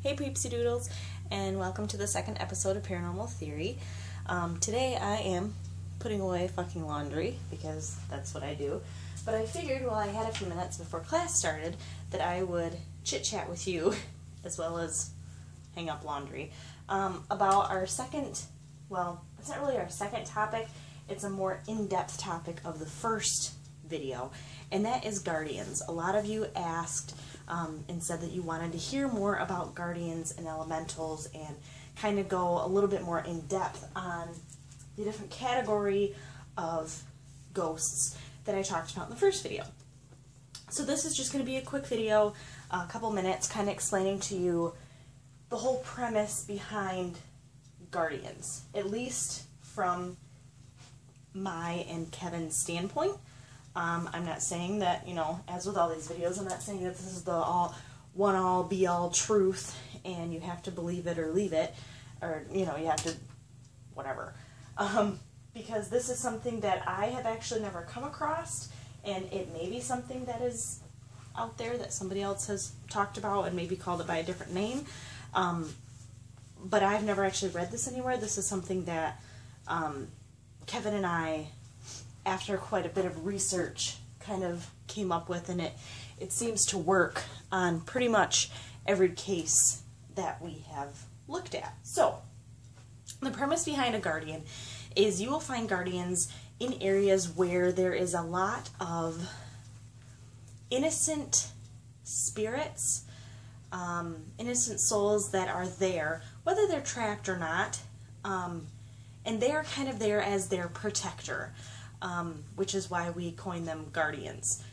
Hey Peepsy Doodles, and welcome to the second episode of Paranormal Theory. Today I am putting away fucking laundry, because that's what I do. But I figured while I had a few minutes before class started that I would chit-chat with you, as well as hang up laundry, about our second, well, it's not really our second topic, it's a more in-depth topic of the first video, and that is guardians. A lot of you asked and said that you wanted to hear more about guardians and elementals and kind of go a little bit more in depth on the different category of ghosts that I talked about in the first video. So this is just going to be a quick video, a couple minutes, kind of explaining to you the whole premise behind guardians, at least from my and Kevin's standpoint. I'm not saying that, you know, as with all these videos, I'm not saying that this is the all be all truth and you have to believe it or leave it, or, you know, you have to whatever. Because this is something that I have actually never come across, and it may be something that is out there that somebody else has talked about and maybe called it by a different name. But I've never actually read this anywhere. This is something that Kevin and I, after quite a bit of research, kind of came up with, and it seems to work on pretty much every case that we have looked at. So, the premise behind a guardian is you will find guardians in areas where there is a lot of innocent spirits, innocent souls that are there, whether they're trapped or not, and they are kind of there as their protector. Which is why we coined them guardians.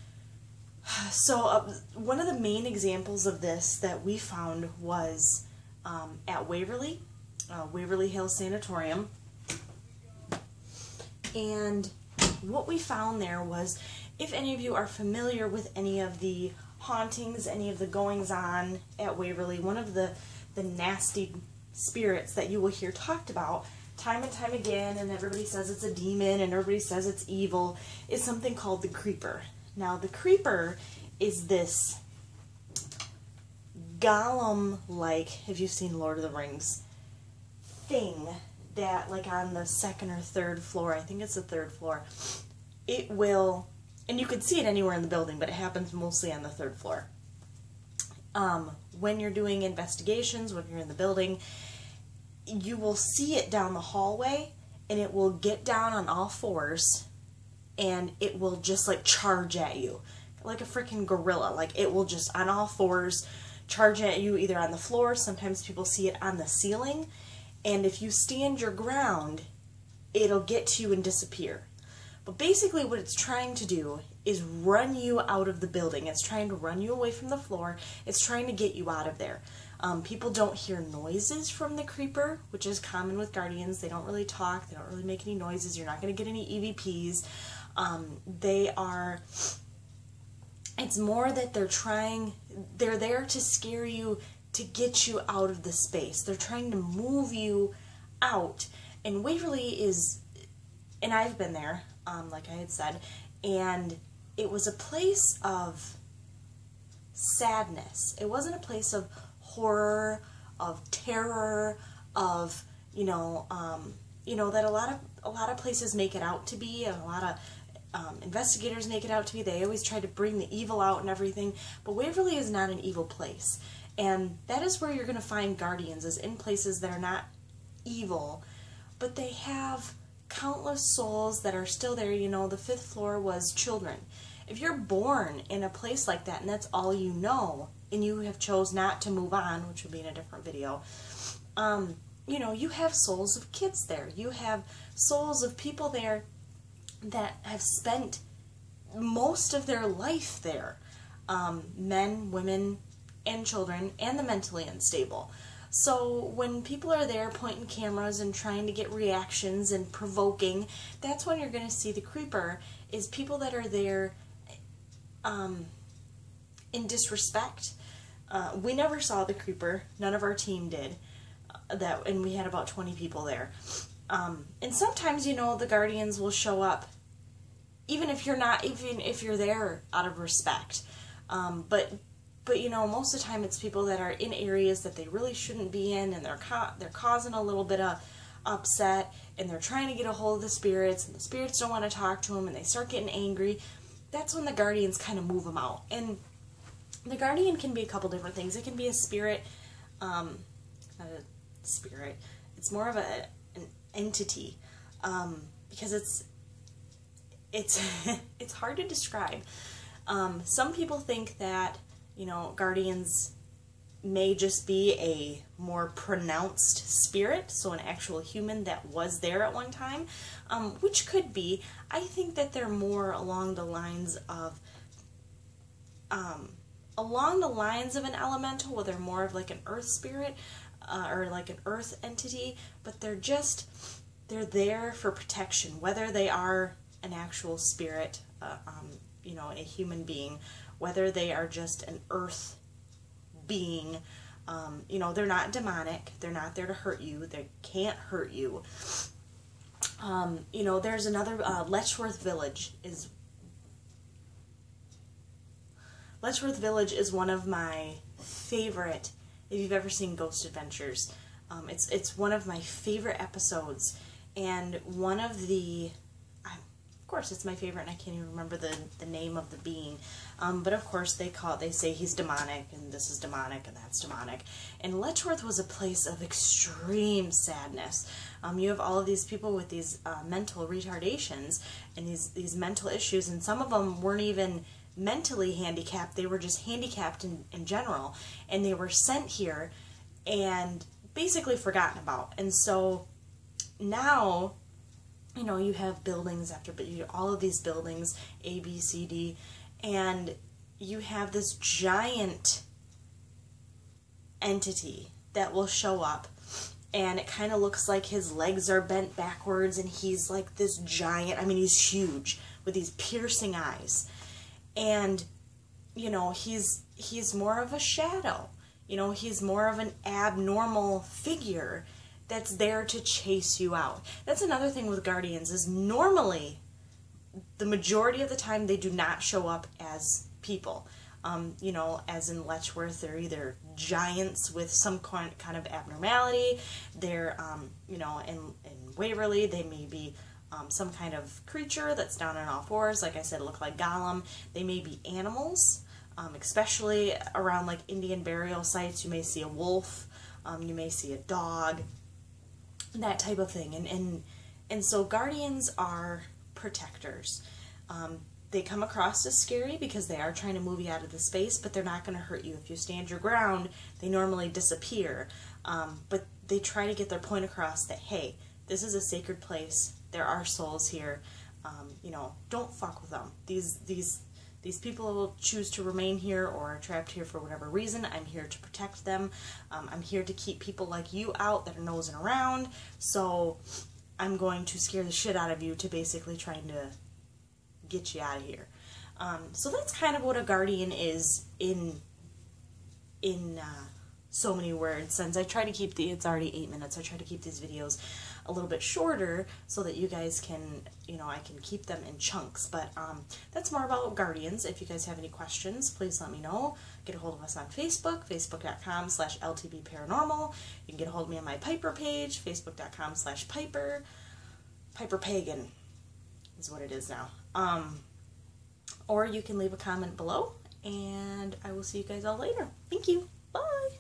So one of the main examples of this that we found was at Waverly, Waverly Hills Sanatorium. And what we found there was, if any of you are familiar with any of the hauntings, any of the goings-on at Waverly, one of the nasty spirits that you will hear talked about time and time again, and everybody says it's a demon and everybody says it's evil, is something called the creeper. Now, the creeper is this golem-like, if you've seen Lord of the Rings, thing that, like, on the second or third floor, I think it's the third floor, it will, and you could see it anywhere in the building, but it happens mostly on the third floor. When you're doing investigations, when you're in the building, you will see it down the hallway, and it will get down on all fours, and it will just like charge at you like a freaking gorilla. Like, it will just on all fours charge at you, either on the floor, sometimes people see it on the ceiling, and if you stand your ground, it'll get to you and disappear. But basically what it's trying to do is run you out of the building. It's trying to run you away from the floor. It's trying to get you out of there. People don't hear noises from the creeper, which is common with guardians. They don't really talk. They don't really make any noises. You're not going to get any EVPs. It's more that they're there to scare you, to get you out of the space. They're trying to move you out. And Waverly is, and I've been there, like I had said, and it was a place of sadness. It wasn't a place of horror, of terror, of, that a lot of places make it out to be, and a lot of investigators make it out to be. They always try to bring the evil out and everything, but Waverly is not an evil place, and that is where you're going to find guardians, is in places that are not evil, but they have countless souls that are still there. You know, the fifth floor was children. If you're born in a place like that and that's all you know, and you have chose not to move on, which will be in a different video, you have souls of kids there. You have souls of people there that have spent most of their life there. Men, women, and children, and the mentally unstable. So when people are there pointing cameras and trying to get reactions and provoking, that's when you're going to see the creeper, is people that are there in disrespect. We never saw the creeper. None of our team did. And we had about 20 people there. And sometimes, the guardians will show up, even if you're there out of respect. But But, you know, most of the time it's people that are in areas that they really shouldn't be in, and they're causing a little bit of upset, and they're trying to get a hold of the spirits, and the spirits don't want to talk to them, and they start getting angry. That's when the guardians kind of move them out. And the guardian can be a couple different things. It can be a spirit, not a spirit. It's more of an entity, because it's it's hard to describe. Some people think that, you know, guardians may just be a more pronounced spirit, so an actual human that was there at one time, which could be. I think that they're more along the lines of an elemental, where they're more of like an earth spirit, or like an earth entity, but they're there for protection, whether they are an actual spirit, you know, a human being, whether they are just an earth being. You know, they're not demonic. They're not there to hurt you. They can't hurt you. You know, there's another, Letchworth Village is one of my favorite, if you've ever seen Ghost Adventures. It's one of my favorite episodes, and one of the, of course it's my favorite, and I can't even remember the name of the being, but of course they say he's demonic, and this is demonic, and that's demonic. And Letchworth was a place of extreme sadness. You have all of these people with these mental retardations, and these mental issues, and some of them weren't even mentally handicapped, they were just handicapped in general, and they were sent here and basically forgotten about. And so now, you know, you have buildings after, but you all of these buildings, A, B, C, D, and you have this giant entity that will show up, and it kind of looks like his legs are bent backwards, and he's like this giant, I mean, he's huge with these piercing eyes. And, you know, he's more of a shadow. You know, he's more of an abnormal figure that's there to chase you out. That's another thing with guardians, is normally, the majority of the time, they do not show up as people. You know, as in Letchworth, they're either giants with some kind of abnormality. They're, you know, in Waverly, they may be some kind of creature that's down on all fours. Like I said, look like Gollum. They may be animals, especially around like Indian burial sites. You may see a wolf, you may see a dog, that type of thing. And so guardians are protectors. They come across as scary because they are trying to move you out of the space, but they're not going to hurt you. If you stand your ground, they normally disappear. But they try to get their point across that, hey, this is a sacred place. There are souls here. You know, don't fuck with them. These people will choose to remain here or are trapped here for whatever reason. I'm here to protect them. I'm here to keep people like you out that are nosing around. So I'm going to scare the shit out of you to basically trying to get you out of here. So that's kind of what a guardian is in so many words. Since I try to keep it's already 8 minutes, I try to keep these videos a little bit shorter so that you guys can, you know, I can keep them in chunks. But that's more about guardians. If you guys have any questions, please let me know. Get a hold of us on Facebook, facebook.com/LTBparanormal. You can get a hold of me on my Piper page, facebook.com/Piper. Piper Pagan is what it is now. Or you can leave a comment below, and I will see you guys all later. Thank you. Bye.